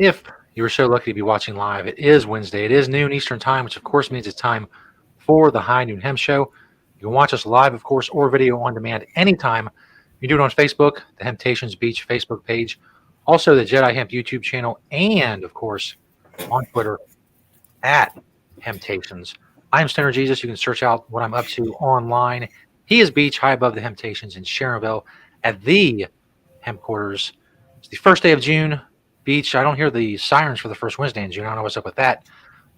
If you were so lucky to be watching live, it is Wednesday. It is noon Eastern time, which of course means it's time for the High Noon Hemp Show. You can watch us live, of course, or video on demand anytime. You do it on Facebook, the Temptations Beach Facebook page, also the Jedi Hemp YouTube channel, and of course on Twitter at Temptations. I'm Stoner Jesus. You can search out what I'm up to online. He is Beach, high above the Temptations in Sharonville at the Hemp Quarters. It's the first day of June. Beach. I don't hear the sirens for the first Wednesday in June. I don't know what's up with that,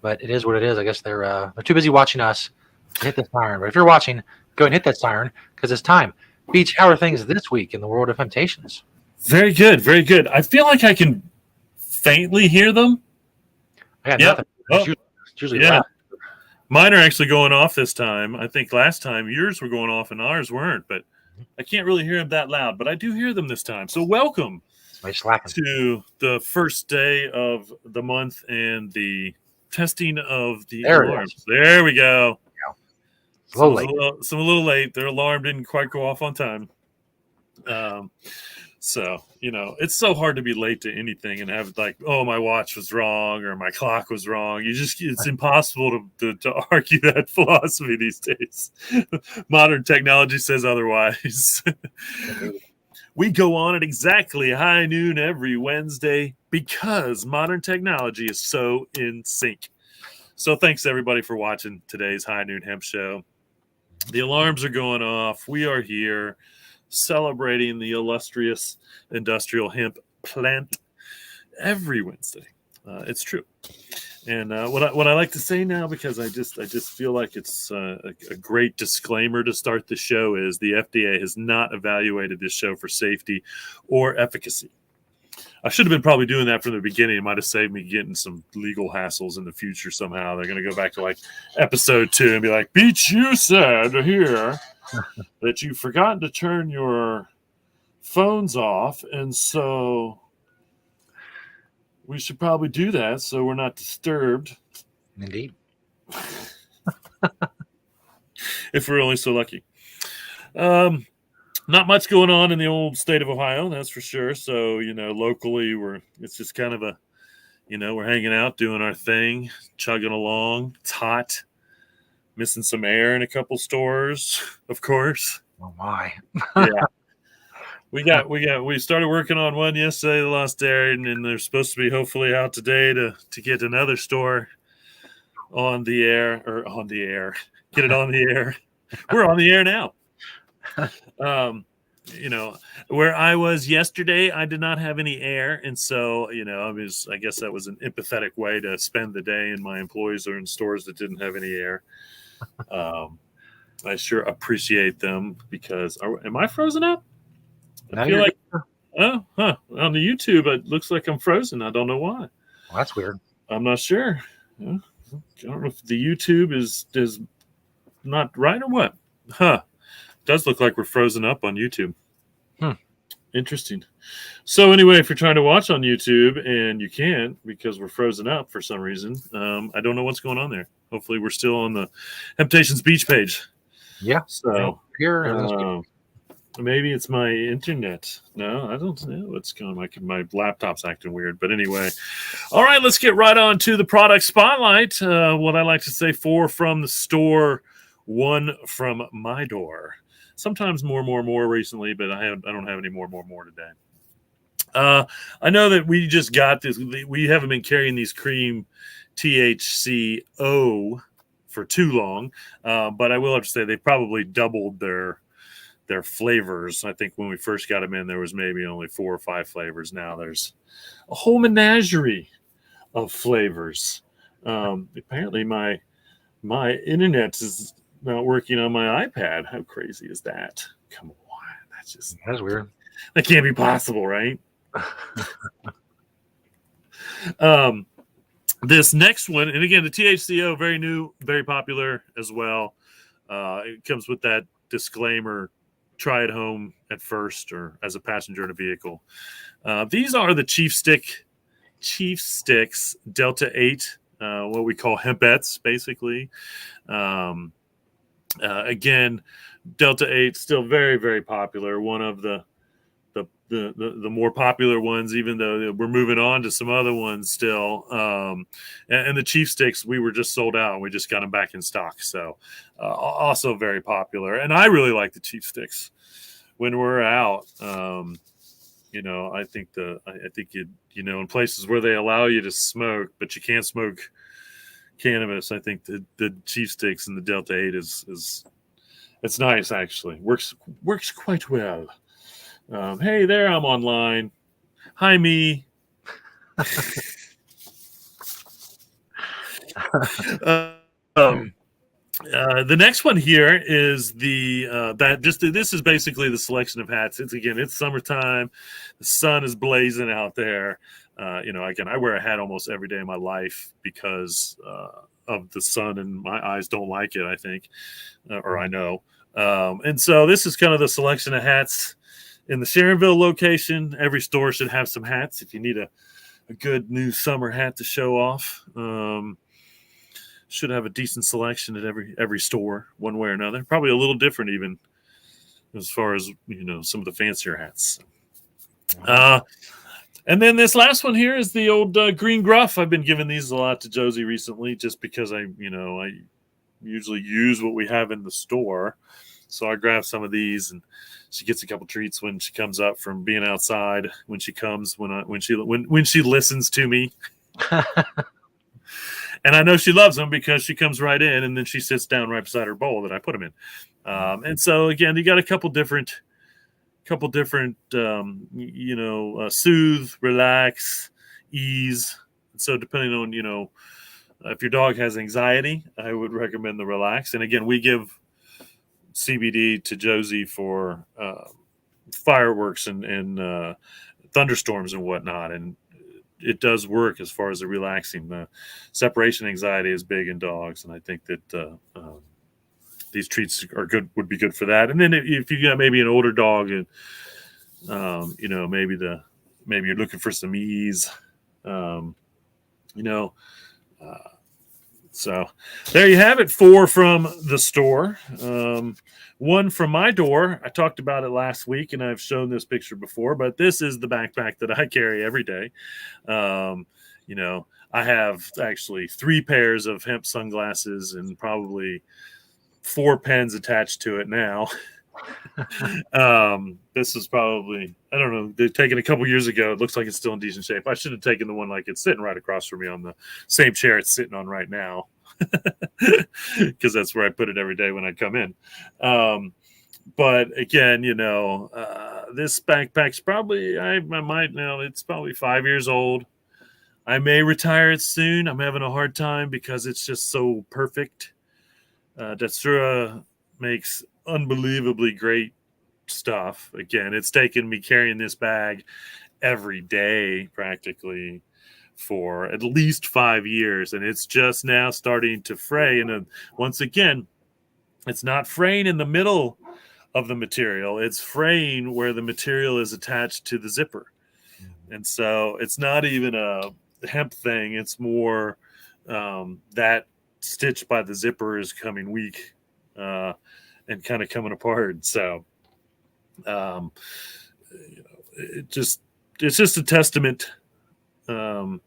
but it is what it is. I guess they're too busy watching us to hit the siren. But if you're watching, go ahead and hit that siren because it's time. Beach, how are things this week in the world of Temptations? Very good, very good. I feel like I can faintly hear them. I got nothing. It's usually yeah. loud. Mine are actually going off this time. I think last time yours were going off and ours weren't, but I can't really hear them that loud. But I do hear them this time. So welcome to the first day of the month and the testing of the alarms. There we go. Yeah. A little late. Their alarm didn't quite go off on time. So, it's so hard to be late to anything and have like, oh, my watch was wrong or my clock was wrong. It's impossible to argue that philosophy these days. Modern technology says otherwise. We go on at exactly high noon every Wednesday because modern technology is so in sync. So thanks everybody for watching today's High Noon Hemp Show. The alarms are going off. We are here celebrating the illustrious industrial hemp plant every Wednesday. It's true. And what I like to say now, because I just feel like it's a great disclaimer to start the show, is the FDA has not evaluated this show for safety or efficacy. I should have been probably doing that from the beginning. It might have saved me getting some legal hassles in the future somehow. They're going to go back to like episode 2 and be like, Beach, you said here that you've forgotten to turn your phones off, and so we should probably do that so we're not disturbed. Indeed. If we're only so lucky. Not much going on in the old state of Ohio, that's for sure. So, locally it's just kind of we're hanging out, doing our thing, chugging along. It's hot. Missing some air in a couple stores, of course. Oh my. Yeah. We started working on one yesterday, the lost air, and they're supposed to be hopefully out today to get another store on the air. Get it on the air. We're on the air now. Where I was yesterday, I did not have any air, and so I guess that was an empathetic way to spend the day, and my employees are in stores that didn't have any air. I sure appreciate them because am I frozen up? I feel like on the YouTube it looks like I'm frozen. I don't know why. Well, that's weird. I'm not sure. I don't know if the YouTube is not right or what. It does look like we're frozen up on YouTube. Interesting. So anyway, if you're trying to watch on YouTube and you can't because we're frozen up for some reason, I don't know what's going on there. Hopefully we're still on the Temptations Beach page. Yeah. So here, maybe it's my internet. No, I don't know what's going on. My laptop's acting weird. But anyway, all right, let's get right on to the product spotlight. What I like to say, 4 from the store, 1 from my door. Sometimes more recently, but I don't have any more today. I know that we just got this. We haven't been carrying these cream THCO for too long, but I will have to say they probably doubled their flavors. I think when we first got them in, there was maybe only 4 or 5 flavors. Now there's a whole menagerie of flavors. Apparently my internet is not working on my iPad. How crazy is that? Come on, that's weird. That can't be possible, right? This next one, and again, the THCO, very new, very popular as well. It comes with that disclaimer: try it home at first or as a passenger in a vehicle. These are the Chief Sticks Delta 8, what we call hempettes, basically. Again, Delta 8 still very, very popular. One of the the more popular ones, even though we're moving on to some other ones still. And the Chief Sticks, we were just sold out, and we just got them back in stock. So also very popular. And I really like the Chief Sticks when we're out. I think in places where they allow you to smoke, but you can't smoke cannabis, I think the Chief Sticks and the Delta 8 is it's nice, actually. Works quite well. Hey there, I'm online. Hi, me. The next one here is this is basically the selection of hats. It's summertime. The sun is blazing out there. Again, I wear a hat almost every day of my life because of the sun, and my eyes don't like it, I think, or I know. And so this is kind of the selection of hats in the Sharonville location. Every store should have some hats if you need a good new summer hat to show off. Should have a decent selection at every store, one way or another. Probably a little different even as far as some of the fancier hats. And then this last one here is the old green gruff. I've been giving these a lot to Josie recently, just because I usually use what we have in the store. So I grab some of these, and she gets a couple treats when she comes up from being outside. When she comes, when she listens to me. And I know she loves them because she comes right in, and then she sits down right beside her bowl that I put them in. And so again, you got a couple different, soothe, relax, ease. So depending on, if your dog has anxiety, I would recommend the relax. And again, we give CBD to Josie for fireworks and thunderstorms and whatnot. And it does work as far as the relaxing. The separation anxiety is big in dogs, and I think that these treats would be good for that. And then if you got maybe an older dog, and maybe you're looking for some ease, so there you have it. 4 from the store. 1 from my door. I talked about it last week, and I've shown this picture before, but this is the backpack that I carry every day. I have actually 3 pairs of hemp sunglasses and probably 4 pens attached to it now. This is probably, I don't know, they're taken a couple years ago. It looks like it's still in decent shape. I should have taken the one like it's sitting right across from me on the same chair it's sitting on right now, because that's where I put it every day when I come in. But again, this backpack's probably, it's probably 5 years old. I may retire it soon. I'm having a hard time because it's just so perfect. Datsura makes unbelievably great stuff. Again, it's taken me carrying this bag every day practically for at least 5 years, and it's just now starting to fray. And once again, it's not fraying in the middle of the material, it's fraying where the material is attached to the zipper. And so it's not even a hemp thing, it's more that stitch by the zipper is coming weak and kind of coming apart. So it's just a testament to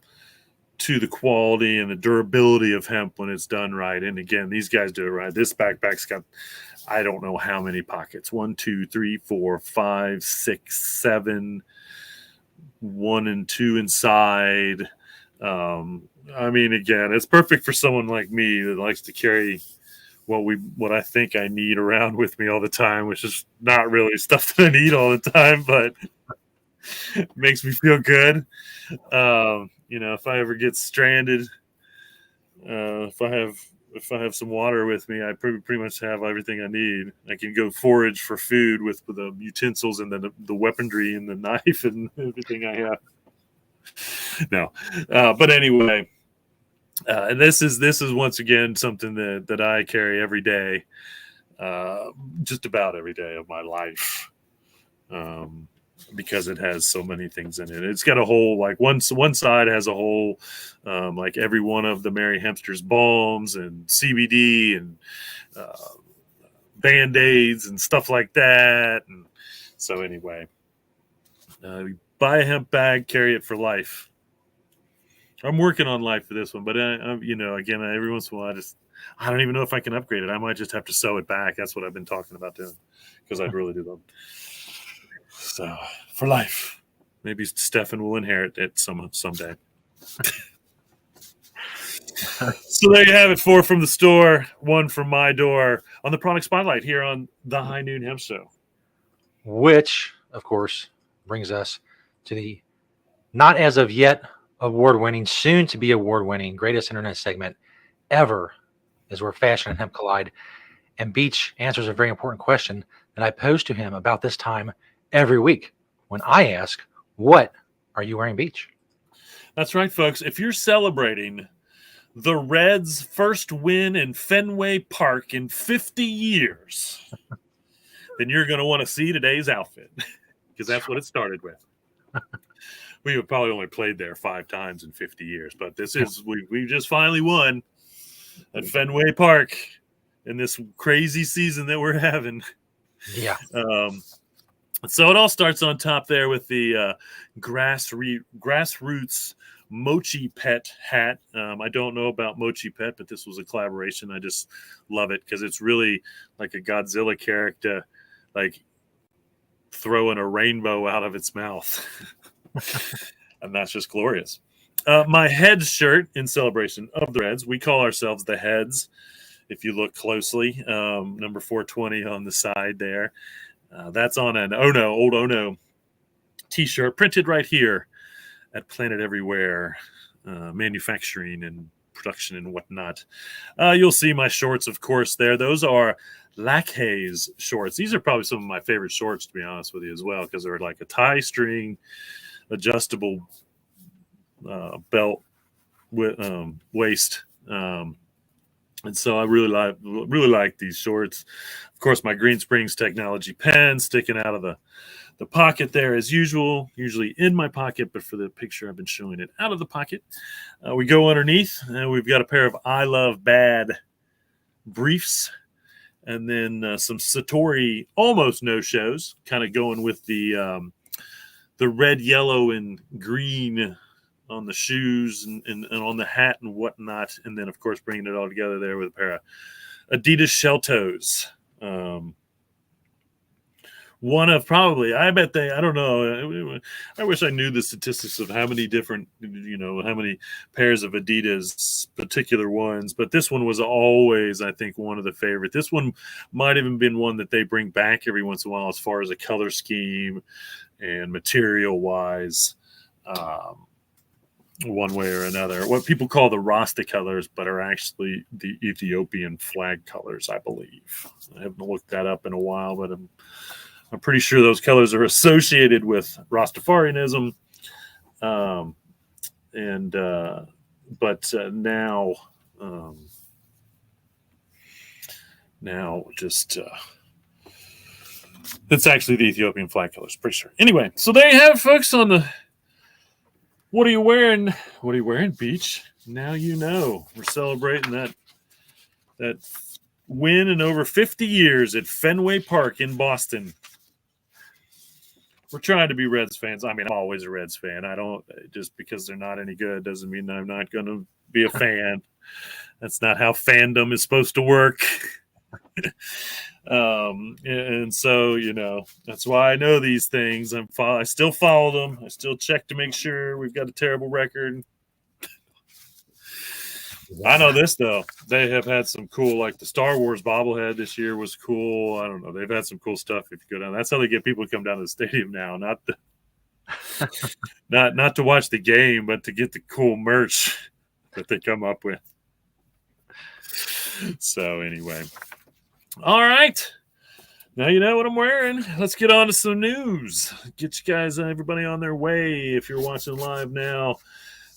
the quality and the durability of hemp when it's done right. And again, these guys do it right. This backpack's got, I don't know how many pockets. 1, 2, 3, 4, 5, 6, 7, 1 and 2 inside. Again, it's perfect for someone like me that likes to carry what I think I need around with me all the time, which is not really stuff that I need all the time, but it makes me feel good. If I ever get stranded, if I have some water with me, I pretty much have everything I need. I can go forage for food with the utensils and the weaponry and the knife and everything I have. No, but anyway, this is once again something that I carry every day, just about every day of my life, because it has so many things in it. It's got a whole, like one side has a whole, like every one of the Merry Hempster's balms and CBD and Band-Aids and stuff like that. And so anyway, You buy a hemp bag, carry it for life. I'm working on life for this one, but again, every once in a while, I don't even know if I can upgrade it. I might just have to sew it back. That's what I've been talking about doing, because I'd really do them. So for life, maybe Stefan will inherit it someday. So there you have it. 4 from the store, 1 from my door on the product spotlight here on the High Noon Hemp Show. Which, of course, brings us to the not as of yet award-winning, soon to be award-winning, greatest internet segment ever, is where fashion and hemp collide. And Beach answers a very important question that I pose to him about this time every week when I ask, "What are you wearing, Beach?" That's right, folks. If you're celebrating the Reds' first win in Fenway Park in 50 years, then you're going to want to see today's outfit, because that's what it started with. We have probably only played there 5 times in 50 years, but we just finally won at Fenway Park in this crazy season that we're having. Yeah. So it all starts on top there with the grassroots Mochi Pet hat. I don't know about Mochi Pet, but this was a collaboration. I just love it because it's really like a Godzilla character, like throwing a rainbow out of its mouth. And that's just glorious. My Heads shirt in celebration of the Reds. We call ourselves the Heads, if you look closely. Number 420 on the side there. That's on an old Ono t-shirt printed right here at Planet Everywhere, manufacturing and production and whatnot. You'll see my shorts, of course, there. Those are Lackhaze shorts. These are probably some of my favorite shorts, to be honest with you, as well, because they're like a tie string, adjustable belt with waist. And so I really like these shorts. Of course, my Green Springs Technology pen sticking out of the pocket there as usual, usually in my pocket, but for the picture I've been showing it out of the pocket. We go underneath, and we've got a pair of I Love Bad briefs, and then some Satori almost no-shows, kind of going with the red, yellow, and green on the shoes and on the hat and whatnot. And then, of course, bringing it all together there with a pair of Adidas shell toes. One of probably, I don't know. I wish I knew the statistics of how many different, how many pairs of Adidas, particular ones. But this one was always, I think, one of the favorite. This one might even been one that they bring back every once in a while as far as a color scheme and material wise. One way or another, what people call the Rasta colors, but are actually the Ethiopian flag colors, I believe. I haven't looked that up in a while, but I'm pretty sure those colors are associated with Rastafarianism. Now just it's actually the Ethiopian flag colors, pretty sure. Anyway, so there you have it, folks, on the What are you wearing? What are you wearing, Beach? Now you know. We're celebrating that win in over 50 years at Fenway Park in Boston. We're trying to be Reds fans. I mean, I'm always a Reds fan. I don't, just because they're not any good doesn't mean I'm not going to be a fan. That's not how fandom is supposed to work. And so, that's why I know these things. I still follow them. I still check to make sure we've got a terrible record. I know this, though. They have had some cool, like the Star Wars bobblehead this year was cool. I don't know. They've had some cool stuff if you go down. That's how they get people to come down to the stadium now, not to watch the game, but to get the cool merch that they come up with. So anyway. All right. Now you know what I'm wearing. Let's get on to some news. Get you guys, everybody on their way. If you're watching live now,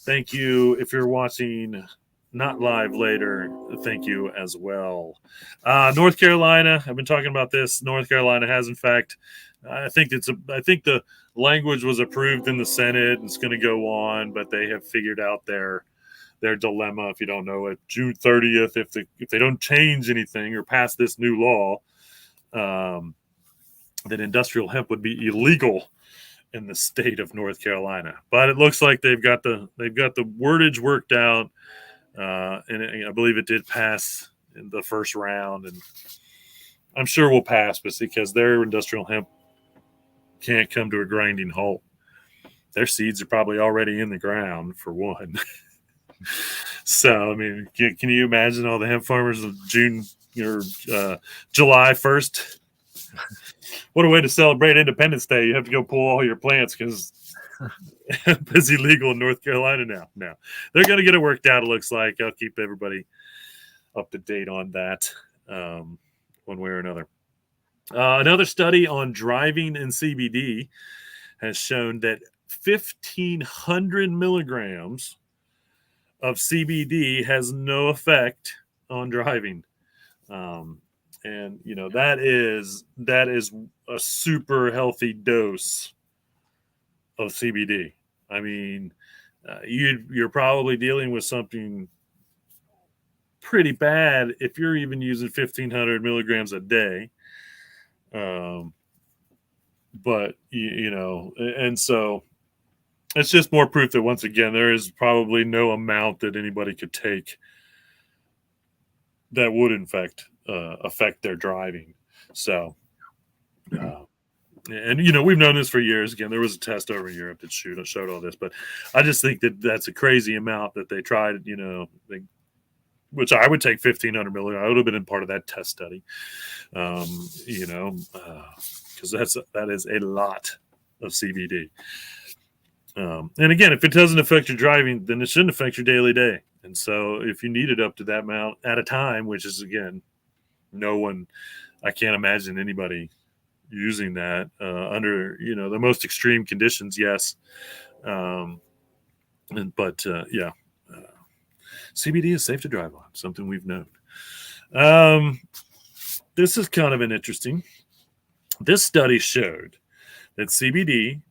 thank you. If you're watching not live later, thank you as well. North Carolina, I've been talking about this. North Carolina has, in fact, I think the language was approved in the Senate. It's going to go on, but they have figured out their dilemma. If you don't know it, June 30th, if they don't change anything or pass this new law, that industrial hemp would be illegal in the state of North Carolina. But it looks like they've got the wordage worked out, and I believe it did pass in the first round, and I'm sure we'll pass, but because their industrial hemp can't come to a grinding halt. Their seeds are probably already in the ground, for one. So, I mean, can you imagine all the hemp farmers of June or July 1st? What a way to celebrate Independence Day. You have to go pull all your plants because hemp is illegal in North Carolina now. No, they're going to get it worked out, it looks like. I'll keep everybody up to date on that one way or another. Another study on driving and CBD has shown that 1,500 milligrams of CBD has no effect on driving. And you know, that is a super healthy dose of CBD. I mean, you're probably dealing with something pretty bad if you're even using 1,500 milligrams a day. But you know, and so it's just more proof that once again there is probably no amount that anybody could take that would in fact affect their driving. So, and you know, we've known this for years. Again, there was a test over in Europe that showed all this, but I just think that that's a crazy amount that they tried. You know, which I would take 1,500 milligrams. I would have been in part of that test study. You know, because that is a lot of CBD. And again, if it doesn't affect your driving, then it shouldn't affect your daily day. And so if you need it up to that amount at a time, which is, again, I can't imagine anybody using that under, you know, the most extreme conditions. Yes. Yeah, CBD is safe to drive on, something we've known. This is kind of an interesting. This study showed that CBD,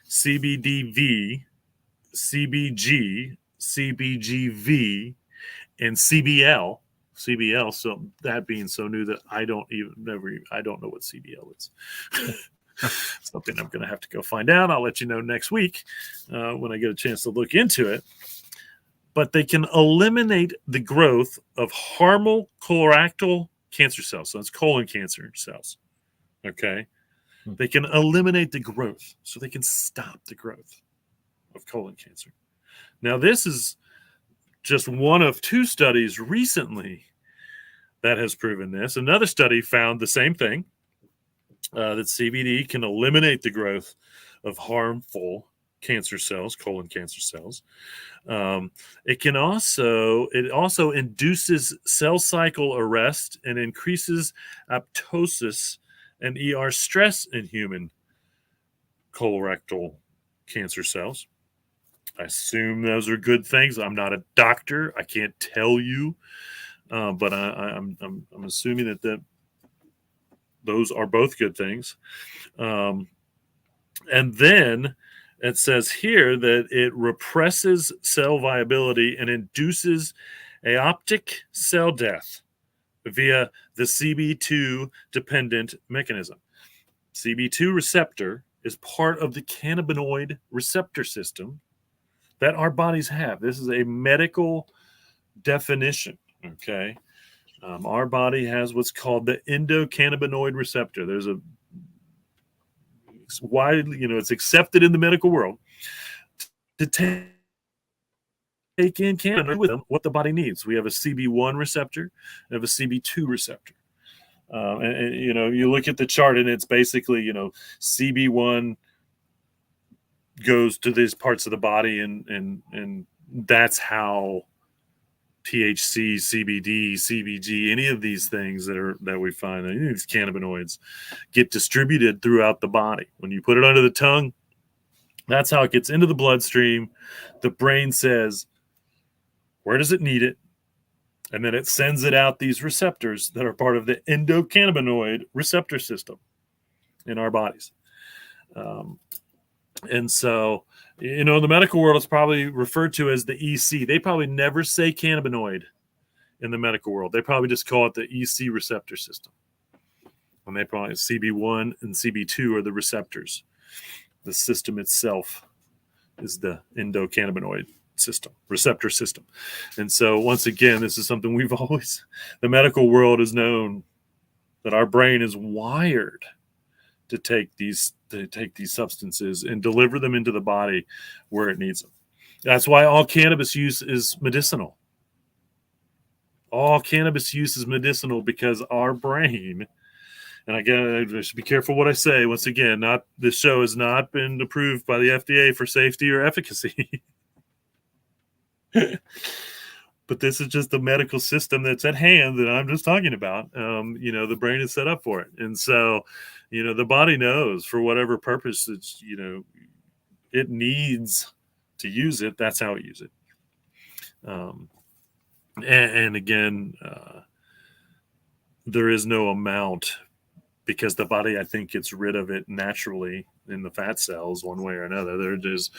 CBDV, CBG, CBGV, and CBL. So that being so new that I don't know what CBL is. Something I'm going to have to go find out. I'll let you know next week when I get a chance to look into it. But they can eliminate the growth of harmful colorectal cancer cells. So it's colon cancer cells. Okay. They can eliminate the growth. So they can stop the growth of colon cancer. Now, this is just one of two studies recently that has proven this. Another study found the same thing, that CBD can eliminate the growth of harmful cancer cells, colon cancer cells. It also induces cell cycle arrest and increases apoptosis and ER stress in human colorectal cancer cells. I assume those are good things. I'm not a doctor. I can't tell you, but I'm assuming that those are both good things. And then it says here that it represses cell viability and induces apoptic cell death via the CB2 dependent mechanism. CB2 receptor is part of the cannabinoid receptor system that our bodies have. This is a medical definition, okay? Our body has what's called the endocannabinoid receptor. It's accepted in the medical world to take in cannabinoid with them what the body needs. We have a CB1 receptor, we have a CB2 receptor. And you know, you look at the chart and it's basically, you know, CB1 goes to these parts of the body and that's how THC, CBD, CBG, any of these things that we find, any of these cannabinoids get distributed throughout the body. When you put it under the tongue, that's how it gets into the bloodstream. The brain says, where does it need it? And then it sends it out these receptors that are part of the endocannabinoid receptor system in our bodies. And so, you know, in the medical world, it's probably referred to as the EC. They probably never say cannabinoid in the medical world. They probably just call it the EC receptor system. And they probably CB1 and CB2 are the receptors. The system itself is the endocannabinoid system, receptor system. And so once again, this is something the medical world has known, that our brain is wired to take these substances and deliver them into the body where it needs them. That's why all cannabis use is medicinal. All cannabis use is medicinal because our brain, and again, I should be careful what I say. Once again, this show has not been approved by the FDA for safety or efficacy. But this is just the medical system that's at hand that I'm just talking about. The brain is set up for it. And so, the body knows for whatever purpose it needs to use it. That's how it uses it. And again, there is no amount, because the body, I think, gets rid of it naturally in the fat cells one way or another. There's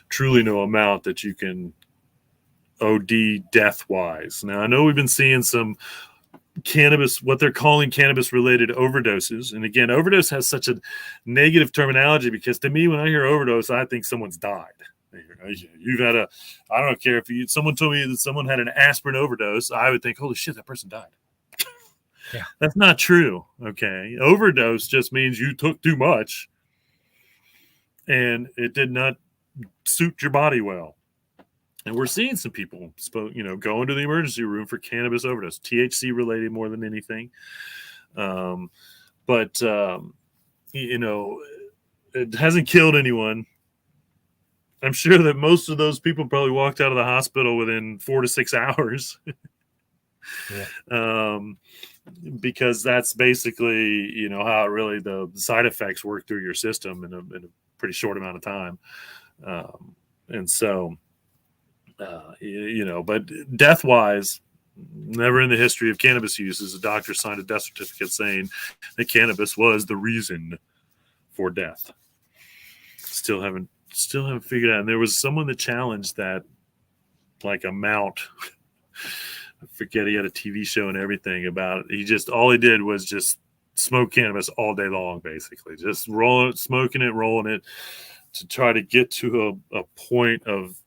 truly no amount that you can OD death-wise. Now, I know we've been seeing some cannabis, what they're calling cannabis-related overdoses. And again, overdose has such a negative terminology, because to me, when I hear overdose, I think someone's died. You've had I don't care if someone told me that someone had an aspirin overdose, I would think, holy shit, that person died. Yeah. That's not true. Okay. Overdose just means you took too much and it did not suit your body well. And we're seeing some people, go into the emergency room for cannabis overdose, THC related more than anything. But it hasn't killed anyone. I'm sure that most of those people probably walked out of the hospital within 4 to 6 hours. Yeah. Because that's basically, how really the side effects work through your system in a pretty short amount of time. And so, but death wise, never in the history of cannabis use has a doctor signed a death certificate saying that cannabis was the reason for death. Still haven't figured out. And there was someone that challenged that, like, amount. I forget, he had a TV show and everything about it. All he did was just smoke cannabis all day long, basically. Just smoking it, rolling it, to try to get to a point of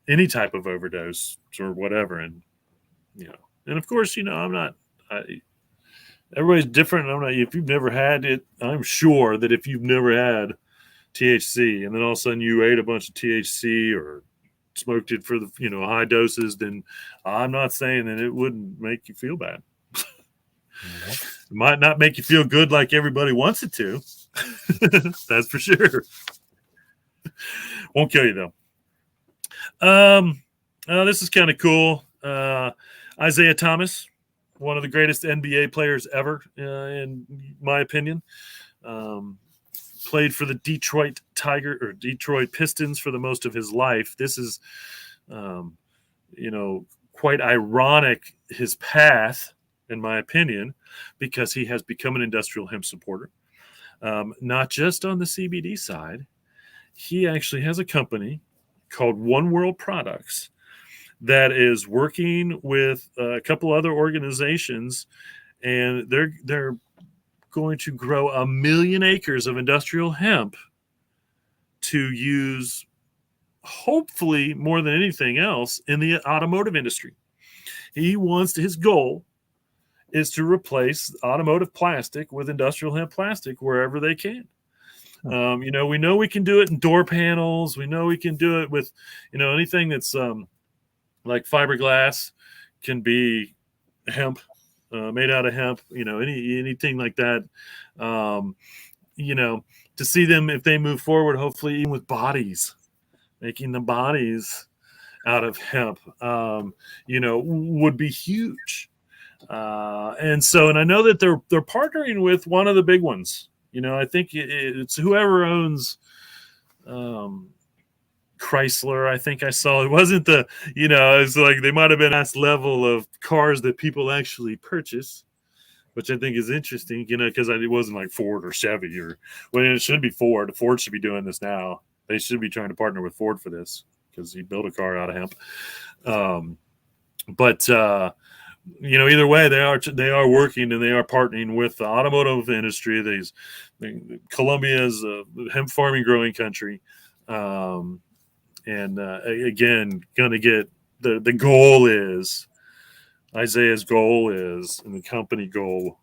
any type of overdose or whatever. And, and of course, everybody's different. If you've never had it, I'm sure that if you've never had THC and then all of a sudden you ate a bunch of THC or smoked it for the high doses, then I'm not saying that it wouldn't make you feel bad. It might not make you feel good like everybody wants it to. That's for sure. Won't kill you though. This is kind of cool. Isaiah Thomas, one of the greatest NBA players ever, in my opinion. Played for the Detroit Pistons for the most of his life. This is, quite ironic, his path, in my opinion, because he has become an industrial hemp supporter. Not just on the CBD side. He actually has a company called One World Products that is working with a couple other organizations, and they're going to grow 1 million acres of industrial hemp to use, hopefully more than anything else, in the automotive industry. His goal is to replace automotive plastic with industrial hemp plastic wherever they can. We know we can do it in door panels. We know we can do it with, anything that's like fiberglass can be hemp. Made out of hemp, anything like that, to see them, if they move forward, hopefully even with bodies, making the bodies out of hemp, would be huge. And I know that they're partnering with one of the big ones. I think it's whoever owns, Chrysler. I think I saw it wasn't it's like they might have been last level of cars that people actually purchase, which I think is interesting, because it wasn't like Ford or Chevy it should be Ford. Ford should be doing this now. They should be trying to partner with Ford for this, because he built a car out of hemp. either way, they are working and they are partnering with the automotive industry. Colombia is a hemp farming growing country, and again, going to get the goal is Isaiah's goal is, and the company goal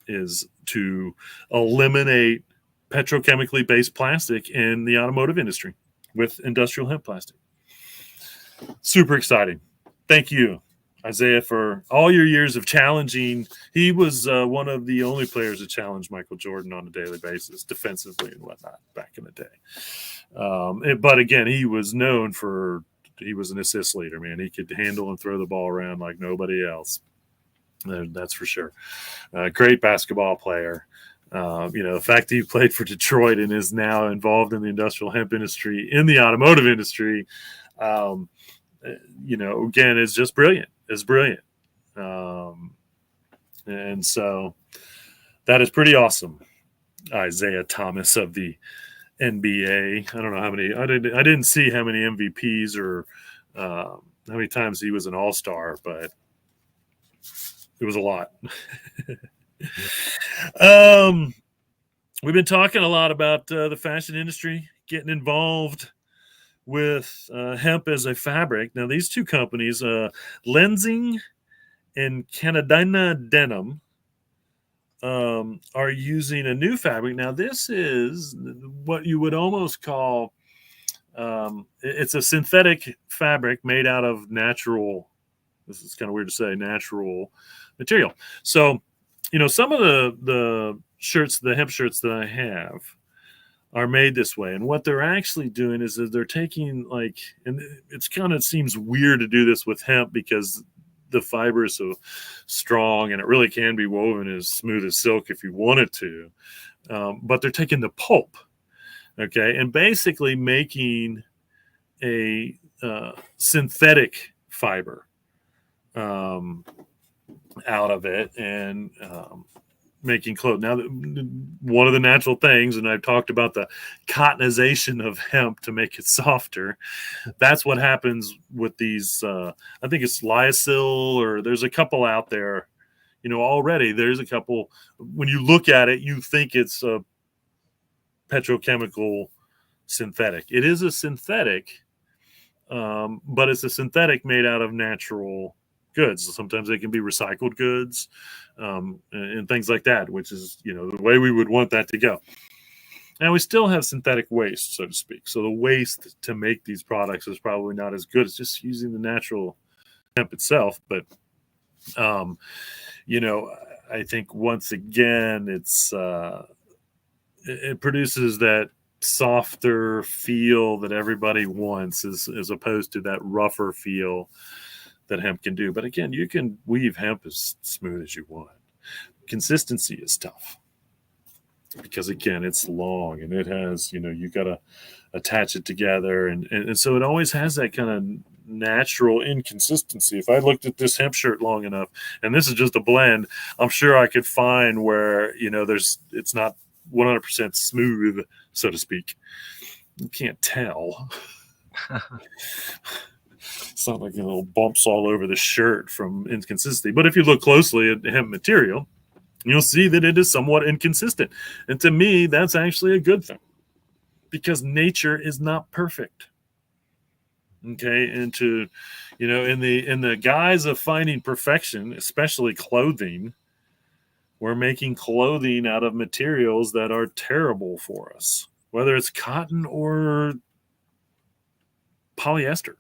is to eliminate petrochemically based plastic in the automotive industry with industrial hemp plastic. Super exciting. Thank you, Isaiah, for all your years of challenging. He was one of the only players to challenge Michael Jordan on a daily basis, defensively and whatnot, back in the day. But again, he was known for, he was an assist leader, man. He could handle and throw the ball around like nobody else. That's for sure. Great basketball player. The fact that he played for Detroit and is now involved in the industrial hemp industry, in the automotive industry, again, it's just brilliant. It's brilliant. And so that is pretty awesome. Isaiah Thomas of the NBA. I don't know how many, I didn't see how many MVPs or how many times he was an all-star, but it was a lot. We've been talking a lot about the fashion industry, getting involved with hemp as a fabric. Now, these two companies, Lenzing and Canadina Denim, are using a new fabric. Now, this is what you would almost call, it's a synthetic fabric made out of natural, this is kind of weird to say, natural material. So, some of the shirts, the hemp shirts that I have, are made this way. And what they're actually doing is that they're taking, like, and it's kind of seems weird to do this with hemp because the fiber is so strong and it really can be woven as smooth as silk if you wanted to. But they're taking the pulp, okay, and basically making a synthetic fiber out of it, and making clothes. Now, one of the natural things, and I've talked about the cottonization of hemp to make it softer. That's what happens with these. I think it's lyocell, or there's a couple out there. Already there's a couple. When you look at it, you think it's a petrochemical synthetic. It is a synthetic, but it's a synthetic made out of natural goods. Sometimes they can be recycled goods, and things like that, which is, the way we would want that to go. Now, we still have synthetic waste, so to speak. So the waste to make these products is probably not as good as just using the natural hemp itself. But, I think once again, it produces that softer feel that everybody wants, as opposed to that rougher feel that hemp can do. But again, you can weave hemp as smooth as you want. Consistency is tough because, again, it's long and it has, you got to attach it together. And so it always has that kind of natural inconsistency. If I looked at this hemp shirt long enough, and this is just a blend, I'm sure I could find where, it's not 100% smooth, so to speak. You can't tell. It's not like little bumps all over the shirt from inconsistency. But if you look closely at hemp material, you'll see that it is somewhat inconsistent. And to me, that's actually a good thing, because nature is not perfect. Okay, and to, in the guise of finding perfection, especially clothing, we're making clothing out of materials that are terrible for us, whether it's cotton or polyester.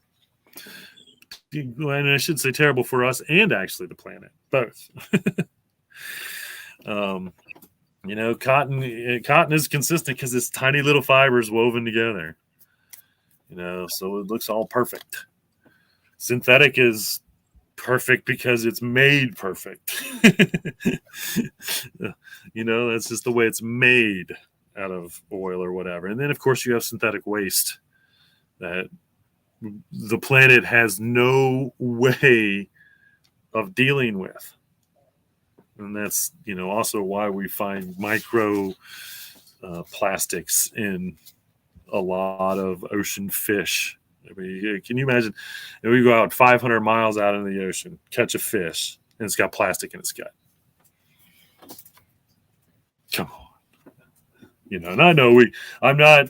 And I should say terrible for us and actually the planet, both. Cotton is consistent because it's tiny little fibers woven together. So it looks all perfect. Synthetic is perfect because it's made perfect. That's just the way it's made, out of oil or whatever. And then, of course, you have synthetic waste that the planet has no way of dealing with. And that's, also why we find micro plastics in a lot of ocean fish I mean, can you imagine if we go out 500 miles out in the ocean, catch a fish, and it's got plastic in its gut? Come on. And I know I'm not,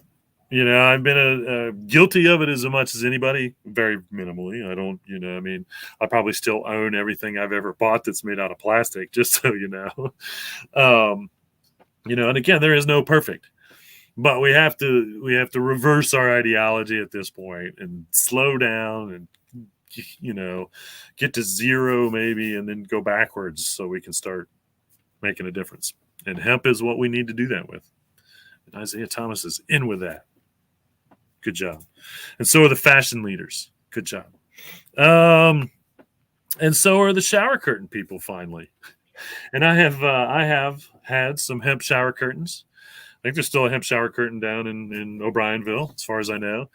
I've been guilty of it as much as anybody, very minimally. I don't, I mean, I probably still own everything I've ever bought that's made out of plastic, just so you know. And again, there is no perfect. But we have to reverse our ideology at this point and slow down and get to zero maybe, and then go backwards so we can start making a difference. And hemp is what we need to do that with. And Isaiah Thomas is in with that. Good job. And so are the fashion leaders. Good job. And so are the shower curtain people finally. And I have had some hemp shower curtains. I think there's still a hemp shower curtain down in O'Brienville, as far as I know.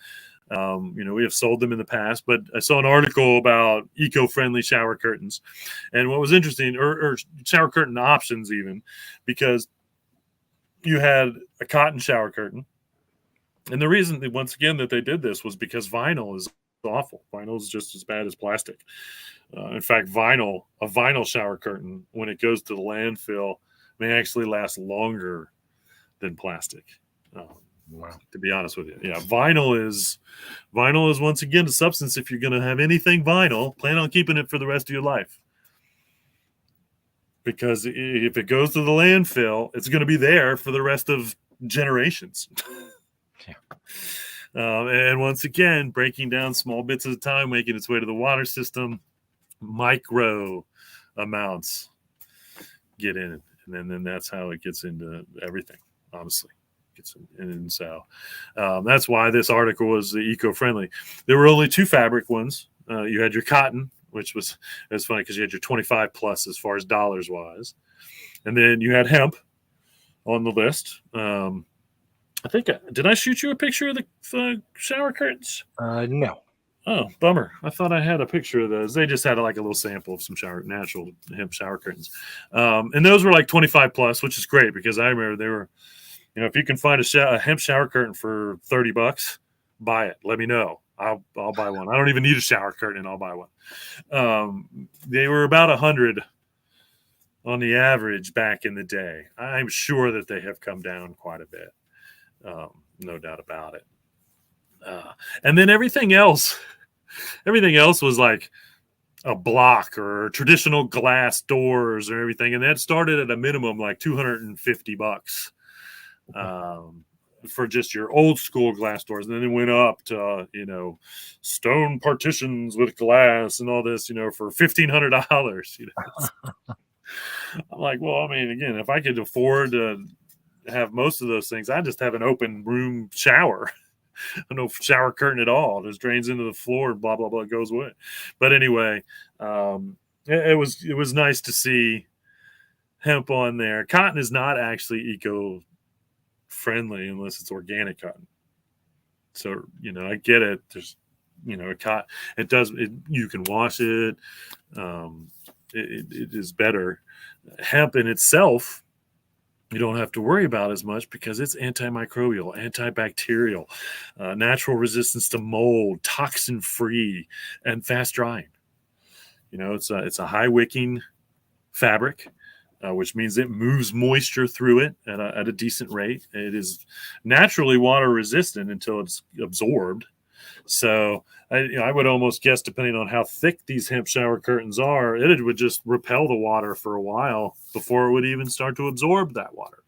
We have sold them in the past, but I saw an article about eco-friendly shower curtains. And what was interesting, or shower curtain options even, because you had a cotton shower curtain. And the reason that, once again, that they did this was because vinyl is awful. Vinyl is just as bad as plastic. In fact, a vinyl shower curtain, when it goes to the landfill, may actually last longer than plastic. Wow. To be honest with you, yeah, vinyl is once again a substance. If you're going to have anything vinyl, plan on keeping it for the rest of your life, because if it goes to the landfill, it's going to be there for the rest of generations. Yeah. And once again, breaking down small bits at a time, making its way to the water system, micro amounts get in it, and then that's how it gets into everything. Honestly, and so that's why this article was eco-friendly. There were only two fabric ones. You had your cotton, which was funny because you had your 25 plus as far as dollars wise, and then you had hemp on the list. I think did I shoot you a picture of the shower curtains? No. Oh, bummer. I thought I had a picture of those. They just had like a little sample of some natural hemp shower curtains. And those were like 25 plus, which is great because I remember they were, if you can find a hemp shower curtain for $30, buy it. Let me know. I'll buy one. I don't even need a shower curtain and I'll buy one. They were about 100 on the average back in the day. I'm sure that they have come down quite a bit. No doubt about it. And then everything else was like a block or traditional glass doors or everything. And that started at a minimum like $250 for just your old school glass doors. And then it went up to, stone partitions with glass and all this, for $1,500, I'm like, well, I mean, again, if I could afford to have most of those things, I just have an open room shower. No shower curtain at all. There's drains into the floor and blah, blah, blah, it goes away. But anyway, it was nice to see hemp on there. Cotton is not actually eco-friendly unless it's organic cotton. So, I get it. There's, it does, you can wash it. It is better. Hemp in itself, you don't have to worry about as much because it's antimicrobial, antibacterial, natural resistance to mold, toxin free, and fast drying. It's a high wicking fabric, which means it moves moisture through it at a decent rate. It is naturally water resistant until it's absorbed. So I would almost guess, depending on how thick these hemp shower curtains are, it would just repel the water for a while before it would even start to absorb that water,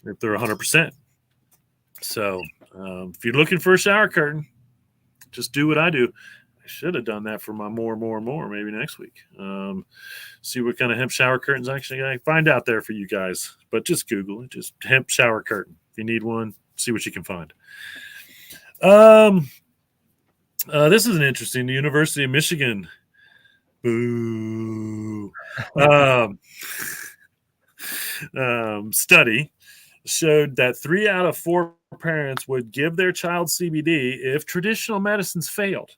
if they're 100%. So if you're looking for a shower curtain, just do what I do. I should have done that for my more maybe next week. See what kind of hemp shower curtains actually I find out there for you guys. But just Google it, just hemp shower curtain. If you need one, see what you can find. This is an interesting. The University of Michigan, boo, study showed that 3 out of 4 parents would give their child CBD if traditional medicines failed.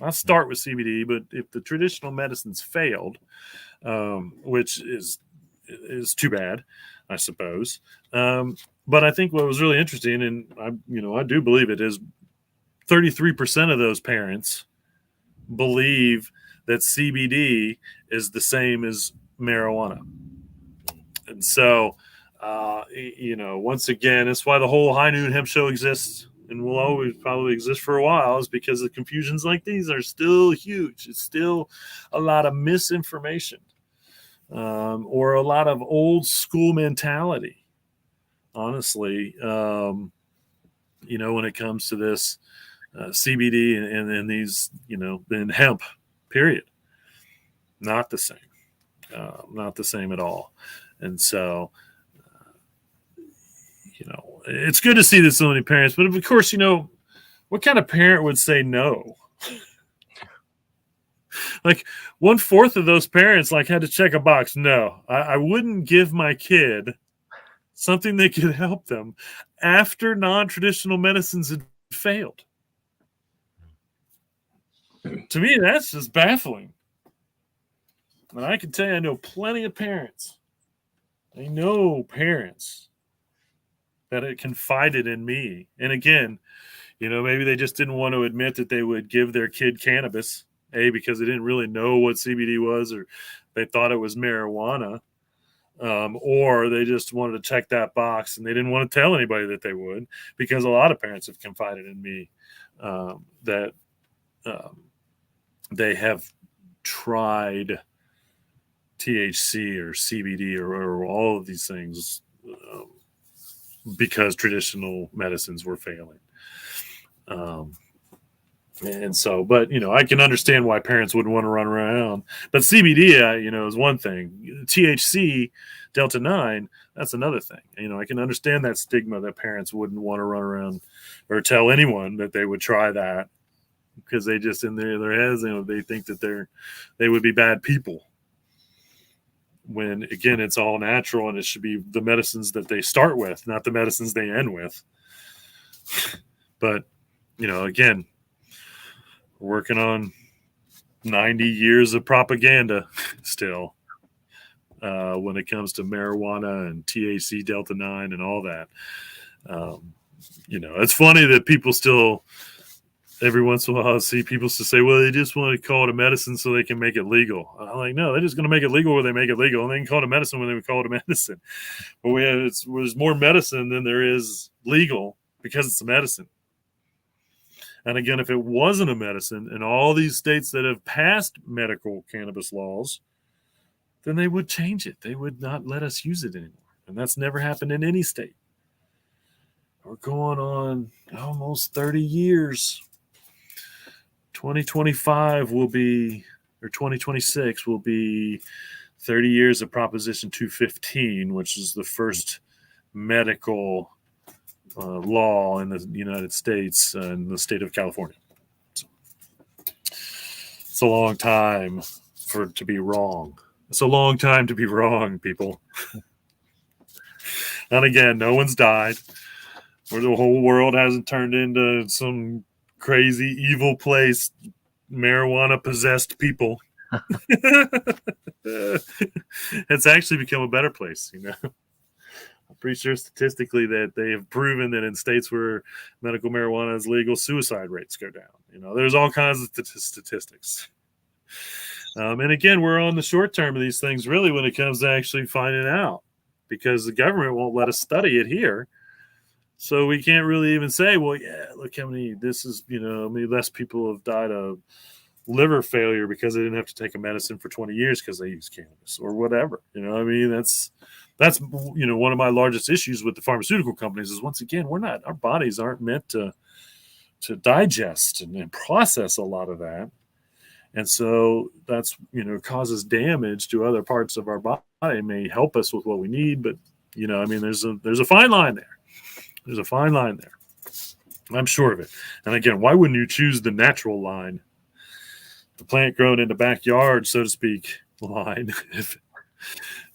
I'll start with CBD, but if the traditional medicines failed, which is too bad, I suppose. But I think what was really interesting, and I do believe it is 33% of those parents believe that CBD is the same as marijuana. And so, once again, that's why the whole High Noon Hemp Show exists and will always probably exist for a while, is because the confusions like these are still huge. It's still a lot of misinformation, or a lot of old school mentality, honestly, when it comes to this CBD and these, in hemp, period. Not the same. Not the same at all. And so, it's good to see that so many parents, but of course, what kind of parent would say no? Like 1/4 of those parents had to check a box. No, I wouldn't give my kid something that could help them after non-traditional medicines had failed. To me, that's just baffling. And I can tell you, I know plenty of parents. I know parents that had confided in me. And again, maybe they just didn't want to admit that they would give their kid cannabis, because they didn't really know what CBD was, or they thought it was marijuana, or they just wanted to check that box and they didn't want to tell anybody that they would, because a lot of parents have confided in me that they have tried THC or CBD or all of these things because traditional medicines were failing. And so, but, I can understand why parents wouldn't want to run around. But CBD, is one thing. THC, Delta 9, that's another thing. I can understand that stigma that parents wouldn't want to run around or tell anyone that they would try that, because they just, in their heads, they think that they would be bad people. When, again, it's all natural, and it should be the medicines that they start with, not the medicines they end with. But, again, we're working on 90 years of propaganda still when it comes to marijuana and THC, Delta 9, and all that. It's funny that people still, every once in a while, I see people say, well, they just want to call it a medicine so they can make it legal. I'm like, no, they're just going to make it legal where they make it legal, and they can call it a medicine when they call it a medicine. But there's more medicine than there is legal, because it's a medicine. And again, if it wasn't a medicine in all these states that have passed medical cannabis laws, then they would change it. They would not let us use it anymore. And that's never happened in any state. We're going on almost 30 years. 2025 will be, or 2026 will be 30 years of Proposition 215, which is the first medical law in the United States and the state of California. So, it's a long time to be wrong. It's a long time to be wrong, people. And again, no one's died, or the whole world hasn't turned into some crazy evil place, marijuana possessed people. It's actually become a better place, I'm pretty sure statistically that they have proven that in states where medical marijuana is legal, suicide rates go down. There's all kinds of statistics. And again, we're on the short term of these things, really, when it comes to actually finding out, because the government won't let us study it here. So we can't really even say, well, yeah, look how many less people have died of liver failure because they didn't have to take a medicine for 20 years because they use cannabis or whatever. That's one of my largest issues with the pharmaceutical companies is, once again, our bodies aren't meant to digest and process a lot of that. And so that's, causes damage to other parts of our body. It may help us with what we need, but, there's a fine line there. There's a fine line there. I'm sure of it. And again, why wouldn't you choose the natural line? The plant grown in the backyard, so to speak, line.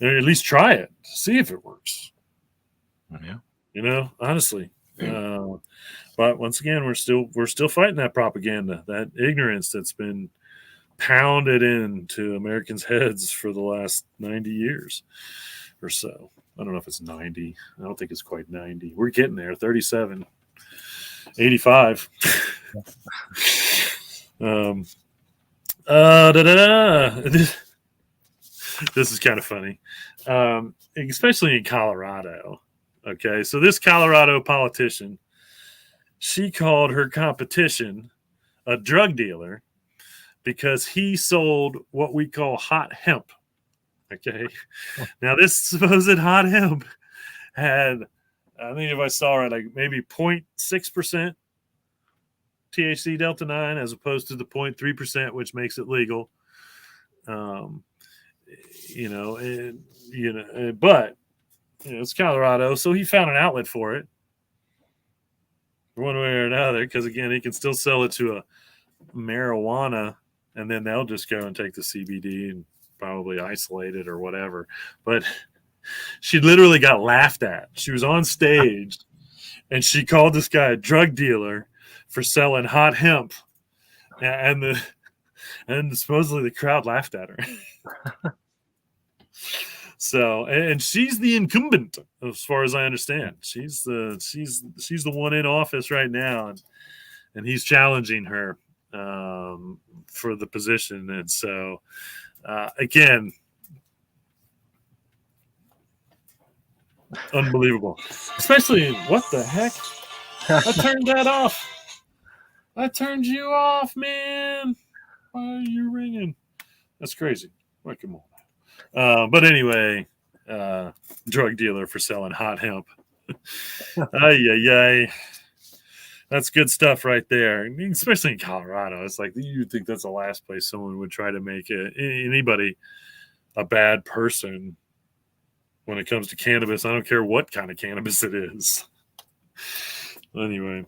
Or at least try it. See if it works. Yeah. Honestly. But once again, we're still fighting that propaganda, that ignorance that's been pounded into Americans' heads for the last 90 years or so. I don't know if it's 90. I don't think it's quite 90. We're getting there. 37. 85. um, This is kind of funny, especially in Colorado. Okay, so this Colorado politician, she called her competition a drug dealer because he sold what we call hot hemp. Okay, now this supposed hot hemp had, I think if I saw it, like maybe 0.6% THC Delta 9 as opposed to the 0.3%, which makes it legal. You know, but it's Colorado, so he found an outlet for it one way or another. Because again, he can still sell it to a marijuana, and then they'll just go and take the CBD and probably isolate it or whatever. But she literally got laughed at. She was on stage, and she called this guy a drug dealer for selling hot hemp, and supposedly the crowd laughed at her. So, and she's the incumbent, as far as I understand. She's the one in office right now, and he's challenging her for the position. And so, again, unbelievable. Especially, what the heck? I turned that off. I turned you off, man. Why are you ringing? That's crazy. Well, come on. But anyway, drug dealer for selling hot hemp. Ay. That's good stuff right there. I mean, especially in Colorado. It's like you'd think that's the last place someone would try to make anybody a bad person when it comes to cannabis. I don't care what kind of cannabis it is. Anyway.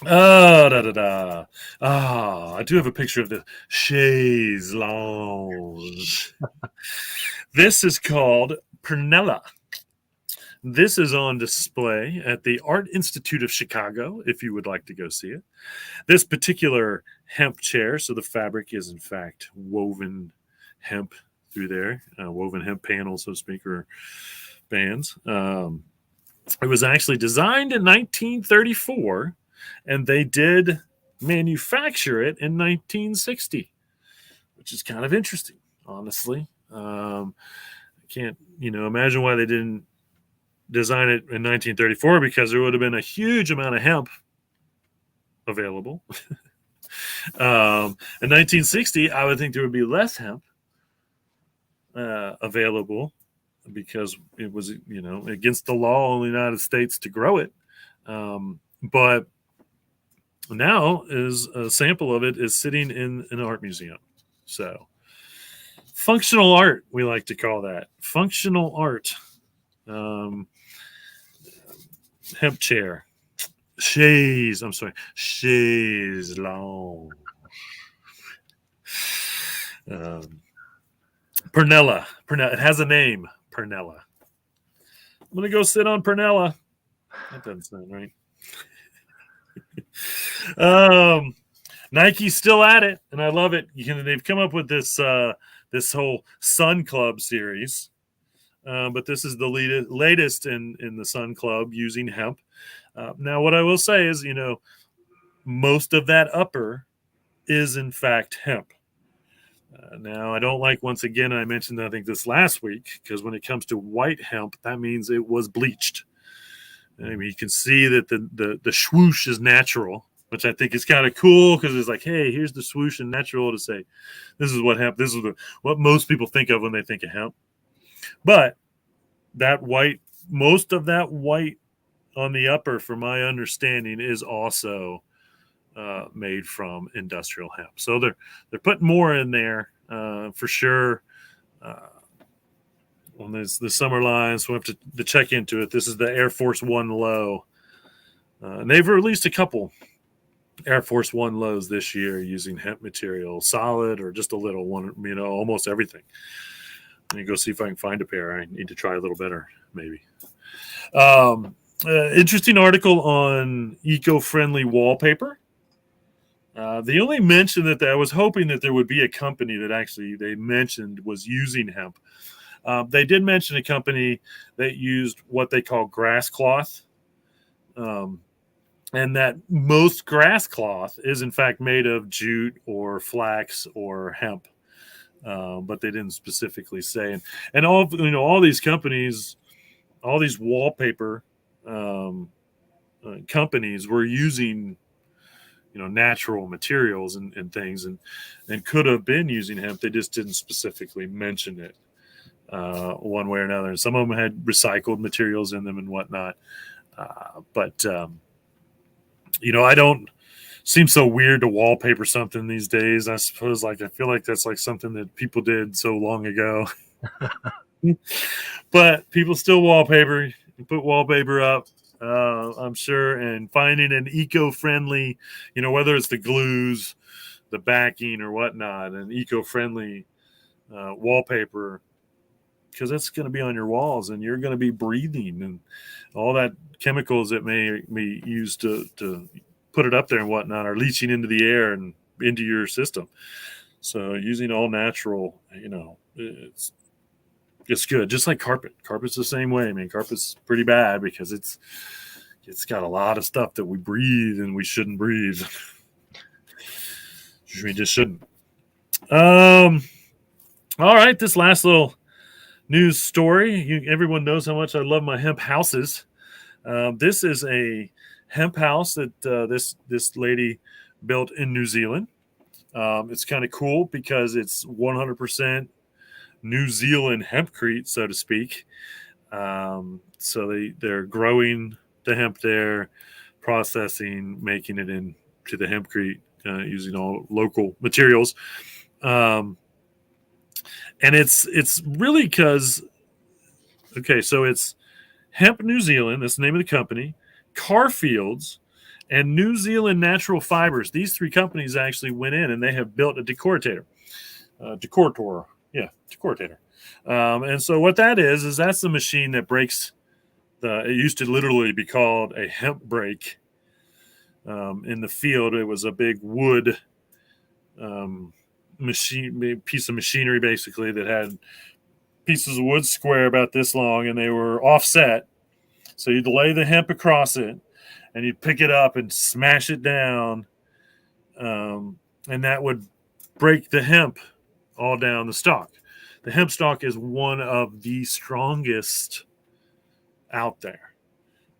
I do have a picture of the Chaise Lounge. This is called Pernella. This is on display at the Art Institute of Chicago, if you would like to go see it. This particular hemp chair, so the fabric is in fact woven hemp through there, woven hemp panels, so to speak, or bands. It was actually designed in 1934, and they did manufacture it in 1960, which is kind of interesting, honestly. I can't, imagine why they didn't design it in 1934, because there would have been a huge amount of hemp available. In 1960, I would think there would be less hemp available, because it was, against the law in the United States to grow it. But now is a sample of it is sitting in an art museum. So functional art, we like to call that. Functional art. Hemp chair. Chaise Lounge. Pernella. It has a name. Pernella. I'm going to go sit on Pernella. That doesn't sound right. Nike's still at it, and I love it. They've come up with this whole Sun Club series, but this is the latest in the Sun Club using hemp. Now, what I will say is, most of that upper is in fact hemp. Now, I don't like, once again, I mentioned, I think this last week, because when it comes to white hemp, that means it was bleached. I mean, you can see that the swoosh is natural, which I think is kind of cool, because it's like, hey, here's the swoosh and natural to say, this is what hemp, this is what most people think of when they think of hemp. But that white, most of that white on the upper, from my understanding, is also made from industrial hemp. So they're putting more in there for sure. On the summer lines, so we have to check into it. This is the Air Force One low. And they've released a couple Air Force One lows this year using hemp material, solid or just a little one, almost everything. Let me go see if I can find a pair. I need to try a little better, maybe. Interesting article on eco-friendly wallpaper. The only mention that I was hoping that there would be a company that actually they mentioned was using hemp. They did mention a company that used what they call grass cloth. and that most grass cloth is in fact made of jute or flax or hemp, but they didn't specifically say. And all these companies, all these wallpaper um, companies were using natural materials and things, and could have been using hemp. They just didn't specifically mention it one way or another. And some of them had recycled materials in them and whatnot. But I don't seem so weird to wallpaper something these days. I suppose, I feel like that's like something that people did so long ago. But people still wallpaper. You put wallpaper up, I'm sure, and finding an eco-friendly, whether it's the glues, the backing, or whatnot, an eco-friendly wallpaper, because it's going to be on your walls, and you're going to be breathing, and all that chemicals that may be used to put it up there and whatnot are leaching into the air and into your system. So using all natural, it's good. Just like carpet. Carpet's the same way. I mean, carpet's pretty bad because it's got a lot of stuff that we breathe and we shouldn't breathe. We just shouldn't. All right, this last little news story. Everyone knows how much I love my hemp houses. This is a hemp house that this lady built in New Zealand. It's kind of cool because it's 100% New Zealand hempcrete, so to speak. So they're growing the hemp there, processing, making it into the hempcrete using all local materials. And it's really because, okay, so it's Hemp New Zealand, that's the name of the company, Carfields, and New Zealand Natural Fibers. These three companies actually went in and they have built a decortator. Decortator. And so what that is that's the machine that breaks it used to literally be called a hemp break. In the field, it was a big wood piece of machinery, basically, that had pieces of wood square about this long, and they were offset. So you'd lay the hemp across it, and you'd pick it up and smash it down, and that would break the hemp all down the stalk. The hemp stalk is one of the strongest out there.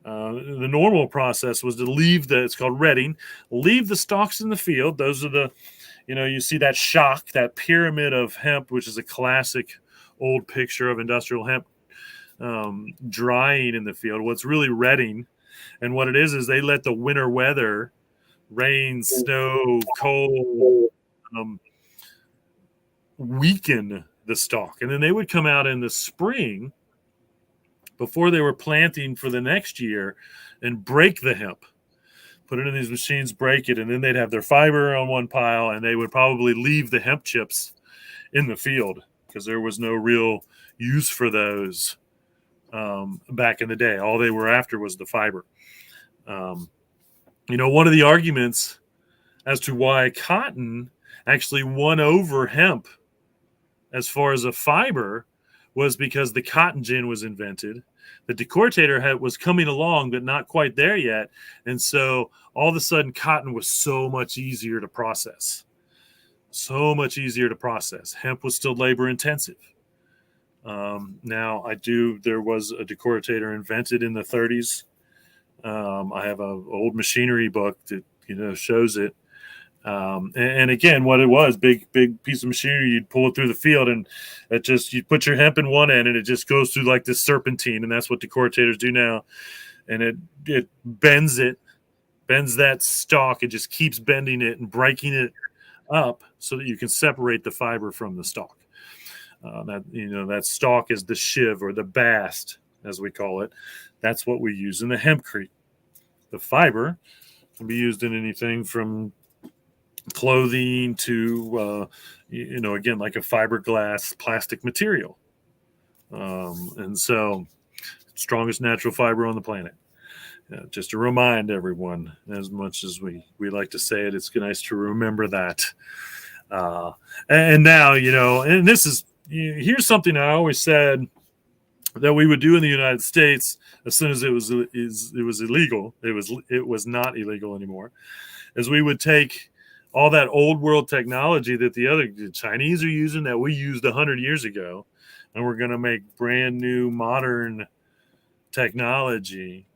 The normal process was to it's called retting, leave the stalks in the field. Those are you see that shock, that pyramid of hemp, which is a classic old picture of industrial hemp drying in the field. What's really retting, and what it is they let the winter weather, rain, snow, cold, weaken the stalk. And then they would come out in the spring before they were planting for the next year and break the hemp, put it in these machines, break it, and then they'd have their fiber on one pile, and they would probably leave the hemp chips in the field because there was no real use for those back in the day. All they were after was the fiber. One of the arguments as to why cotton actually won over hemp as far as a fiber was because the cotton gin was invented. The decortator was coming along, but not quite there yet. And so all of a sudden, cotton was so much easier to process. Hemp was still labor intensive. Now there was a decortator invented in the 30s. I have an old machinery book that, shows it. And again, what it was, big piece of machinery, you'd pull it through the field, and you put your hemp in one end and it just goes through like this serpentine. And that's what decortators do now. And it bends that stalk. It just keeps bending it and breaking it up so that you can separate the fiber from the stalk. That stalk is the shiv, or the bast, as we call it. That's what we use in the hempcrete. The fiber can be used in anything from clothing to, again, like a fiberglass plastic material. And so, strongest natural fiber on the planet. Just to remind everyone, as much as we like to say it, it's nice to remember that. And now, and this is, here's something I always said that we would do in the United States as soon as it was illegal. It was not illegal anymore. As we would take all that old world technology that the Chinese are using that we used 100 years ago, and we're going to make brand new modern technology,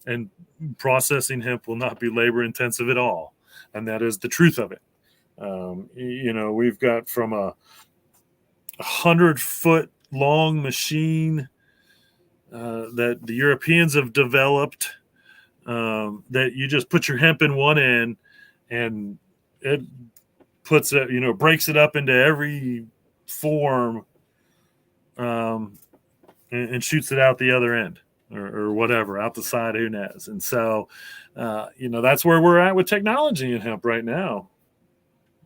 and processing hemp will not be labor intensive at all. And that is the truth of it. We've got from a 100-foot long machine that the Europeans have developed, that you just put your hemp in one end and it puts it, breaks it up into every form, and shoots it out the other end, or whatever, out the side, who knows. And so, that's where we're at with technology in hemp right now.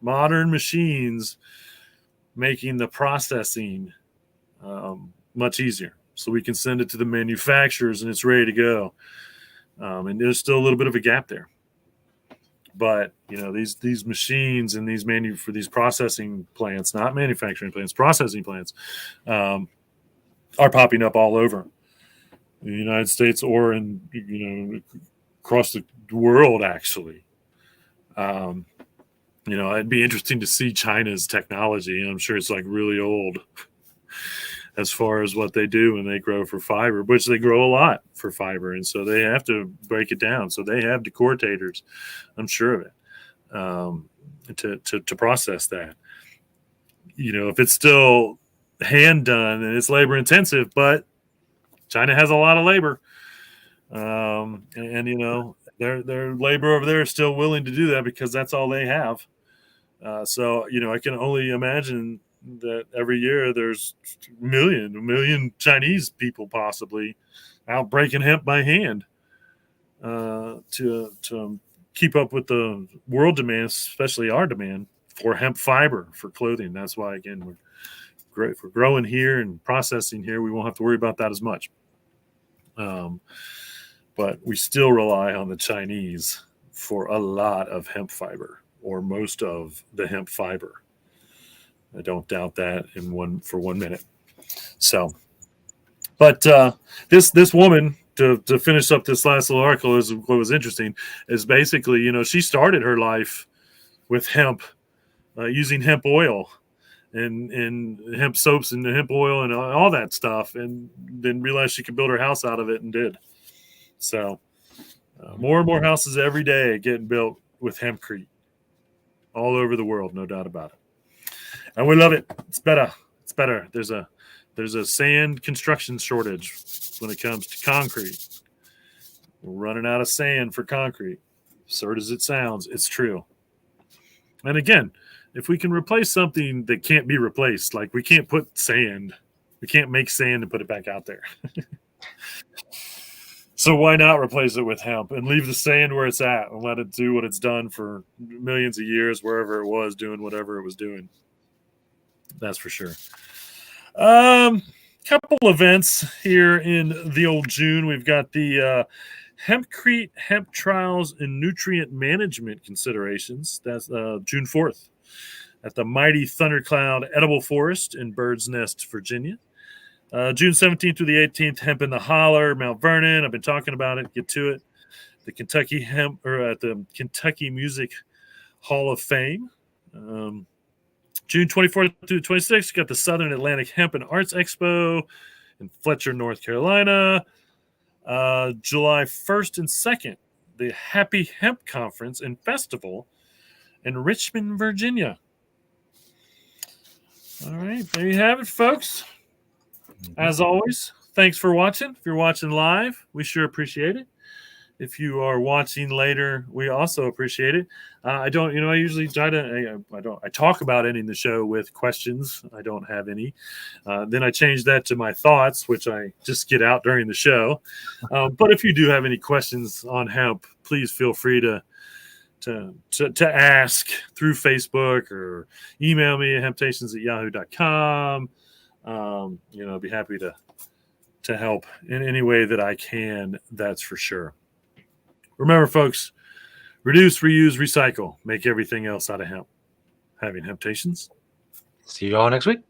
Modern machines making the processing much easier, so we can send it to the manufacturers and it's ready to go. And there's still a little bit of a gap there. But these machines and for these processing plants, not manufacturing plants, processing plants, are popping up all over the United States, or in across the world, actually. It'd be interesting to see China's technology. I'm sure it's like really old as far as what they do when they grow for fiber, which they grow a lot for fiber. And so they have to break it down. So they have decortators, I'm sure of it, to process that. If it's still hand done and it's labor intensive, but China has a lot of labor. Their labor over there is still willing to do that because that's all they have. So I can only imagine that every year there's a million Chinese people possibly out breaking hemp by hand to keep up with the world demand, especially our demand for hemp fiber for clothing. That's why, again, we're great for growing here and processing here. We won't have to worry about that as much. But we still rely on the Chinese for a lot of hemp fiber, or most of the hemp fiber. I don't doubt that for 1 minute. So, but this woman, to finish up this last little article, is what was interesting. Is basically, she started her life with hemp, using hemp oil and hemp soaps and hemp oil and all that stuff, and then realized she could build her house out of it, and did. So, more and more houses every day getting built with hempcrete all over the world, no doubt about it. And we love it. It's better. It's better. There's a sand construction shortage when it comes to concrete. We're running out of sand for concrete. Absurd as it sounds, it's true. And again, if we can replace something that can't be replaced, like we can't put sand, we can't make sand and put it back out there. So why not replace it with hemp and leave the sand where it's at and let it do what it's done for millions of years, wherever it was, doing whatever it was doing. That's for sure. Couple events here in the old June. We've got the Hempcrete Hemp Trials and Nutrient Management Considerations. That's June 4th at the mighty Thundercloud Edible Forest in Bird's Nest, Virginia. June 17th through the 18th, Hemp in the Holler, Mount Vernon. I've been talking about it. Get to it. The Kentucky Hemp, or at the Kentucky Music Hall of Fame. June 24th through 26th, got the Southern Atlantic Hemp and Arts Expo in Fletcher, North Carolina. July 1st and 2nd, the Happy Hemp Conference and Festival in Richmond, Virginia. All right, there you have it, folks. As always, thanks for watching. If you're watching live, we sure appreciate it. If you are watching later, we also appreciate it. I usually try to, I talk about ending the show with questions. I don't have any. Then I change that to my thoughts, which I just get out during the show. But if you do have any questions on hemp, please feel free to ask through Facebook or email me at hemptations@yahoo.com. I'd be happy to help in any way that I can. That's for sure. Remember, folks, reduce, reuse, recycle. Make everything else out of hemp. Having Hemptations. See you all next week.